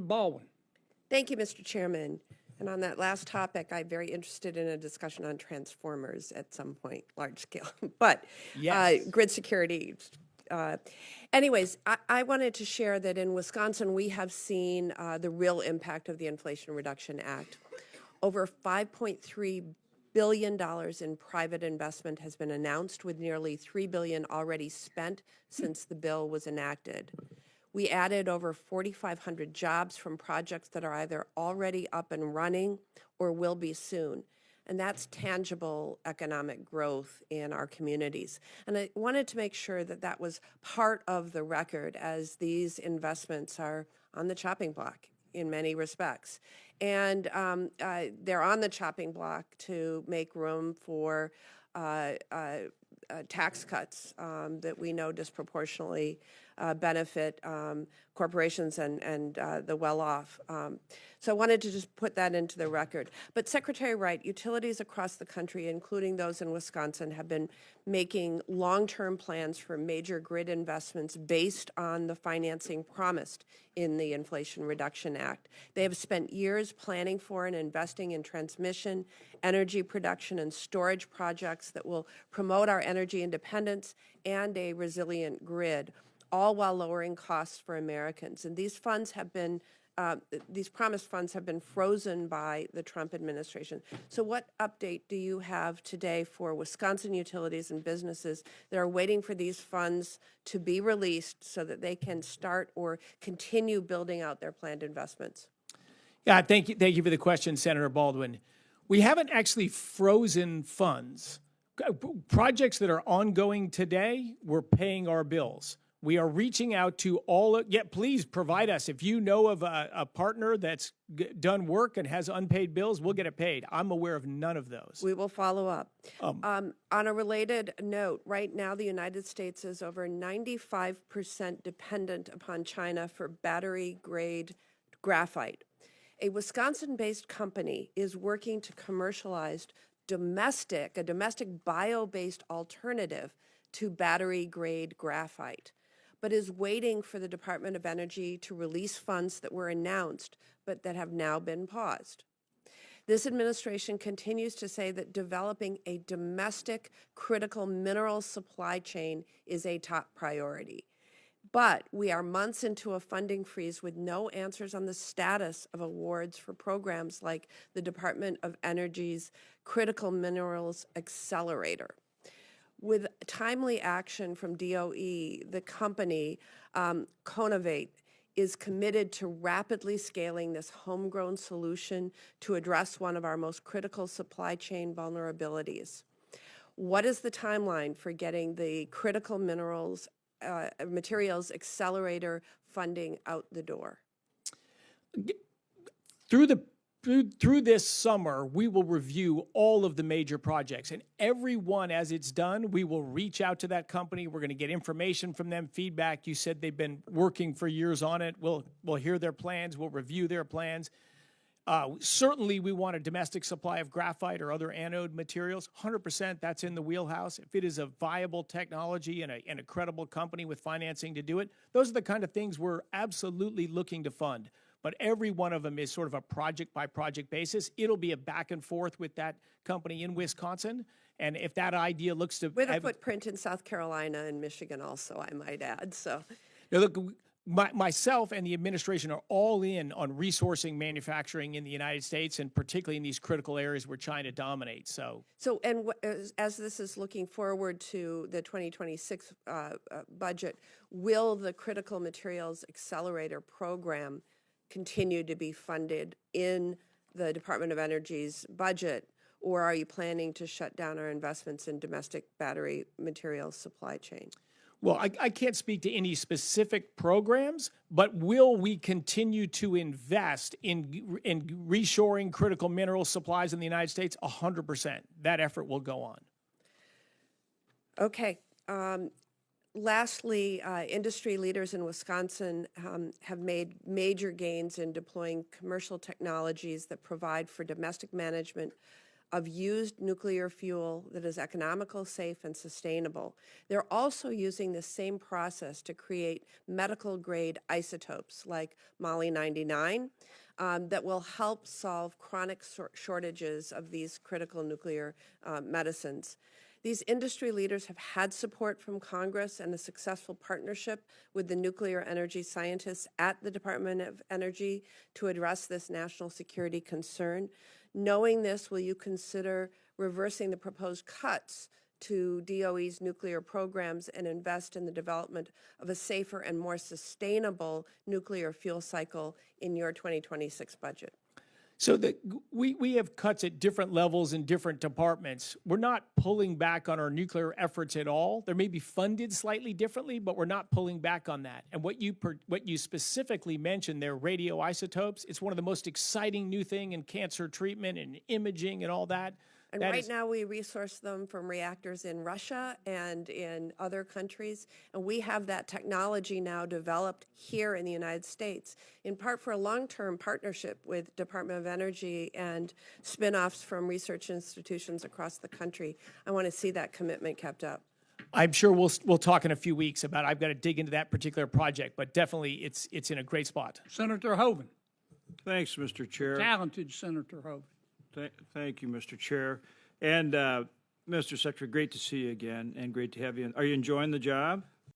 Baldwin. Thank you, Mr. Chairman. And on that last topic, I'm very interested in a discussion on transformers at some point, large scale. But Yes. grid security. Anyways, I wanted to share that in Wisconsin, we have seen the real impact of the Inflation Reduction Act. Over $5.3 billion in private investment has been announced, with nearly $3 billion already spent since the bill was enacted. We added over 4,500 jobs from projects that are either already up and running or will be soon. And that's tangible economic growth in our communities. And I wanted to make sure that that was part of the record, as these investments are on the chopping block in many respects. And they're on the chopping block to make room for tax cuts that we know disproportionately benefit corporations and the well-off. So I wanted to just put that into the record. But Secretary Wright, utilities across the country, including those in Wisconsin, have been making long-term plans for major grid investments based on the financing promised in the Inflation Reduction Act. They have spent years planning for and investing in transmission, energy production, and storage projects that will promote our energy independence and a resilient grid, all while lowering costs for Americans. And these funds have been, these promised funds have been frozen by the Trump administration. So what update do you have today for Wisconsin utilities and businesses that are waiting for these funds to be released so that they can start or continue building out their planned investments? Yeah, thank you for the question, Senator Baldwin. We haven't actually frozen funds. Projects that are ongoing today, we're paying our bills. We are reaching out to all, please provide us. If you know of a partner that's done work and has unpaid bills, we'll get it paid. I'm aware of none of those. We will follow up. On a related note, right now the United States is over 95% dependent upon China for battery-grade graphite. A Wisconsin-based company is working to commercialize a domestic bio-based alternative to battery-grade graphite, but is waiting for the Department of Energy to release funds that were announced, but that have now been paused. This administration continues to say that developing a domestic critical mineral supply chain is a top priority. But we are months into a funding freeze with no answers on the status of awards for programs like the Department of Energy's Critical Minerals Accelerator. With timely action from DOE, the company, Conovate, is committed to rapidly scaling this homegrown solution to address one of our most critical supply chain vulnerabilities. What is the timeline for getting the critical materials accelerator funding out the door? Through this summer, we will review all of the major projects, and every one as it's done, we will reach out to that company. We're going to get information from them, feedback. You said they've been working for years on it. We'll hear their plans. We'll review their plans. Certainly, we want a domestic supply of graphite or other anode materials. 100%, that's in the wheelhouse. If it is a viable technology and a credible company with financing to do it, those are the kind of things we're absolutely looking to fund. But every one of them is sort of a project-by-project basis. It'll be a back and forth with that company in Wisconsin. And if that idea looks to... With a footprint in South Carolina and Michigan also, I might add. So, now look, myself and the administration are all in on resourcing manufacturing in the United States, and particularly in these critical areas where China dominates. And as this is looking forward to the 2026 budget, will the Critical Materials Accelerator program continue to be funded in the Department of Energy's budget, or are you planning to shut down our investments in domestic battery materials supply chain? Well, I can't speak to any specific programs, but will we continue to invest in reshoring critical mineral supplies in the United States? 100%. That effort will go on. Okay. Lastly, industry leaders in Wisconsin have made major gains in deploying commercial technologies that provide for domestic management of used nuclear fuel that is economical, safe, and sustainable. They're also using the same process to create medical-grade isotopes like Moly-99 that will help solve chronic shortages of these critical nuclear medicines. These industry leaders have had support from Congress and a successful partnership with the nuclear energy scientists at the Department of Energy to address this national security concern. Knowing this, will you consider reversing the proposed cuts to DOE's nuclear programs and invest in the development of a safer and more sustainable nuclear fuel cycle in your 2026 budget? So we have cuts at different levels in different departments. We're not pulling back on our nuclear efforts at all. They may be funded slightly differently, but we're not pulling back on that. And what you specifically mentioned there, radioisotopes, it's one of the most exciting new thing in cancer treatment and imaging and all that. And right now we resource them from reactors in Russia and in other countries. And we have that technology now developed here in the United States, in part for a long-term partnership with Department of Energy and spin-offs from research institutions across the country. I want to see that commitment kept up. I'm sure we'll talk in a few weeks about I've got to dig into that particular project, but definitely it's in a great spot. Senator Hoeven. Thanks, Mr. Chair. Talented Senator Hoeven. Thank you, Mr. Chair. And Mr. Secretary, great to see you again and great to have you. Are you enjoying the job?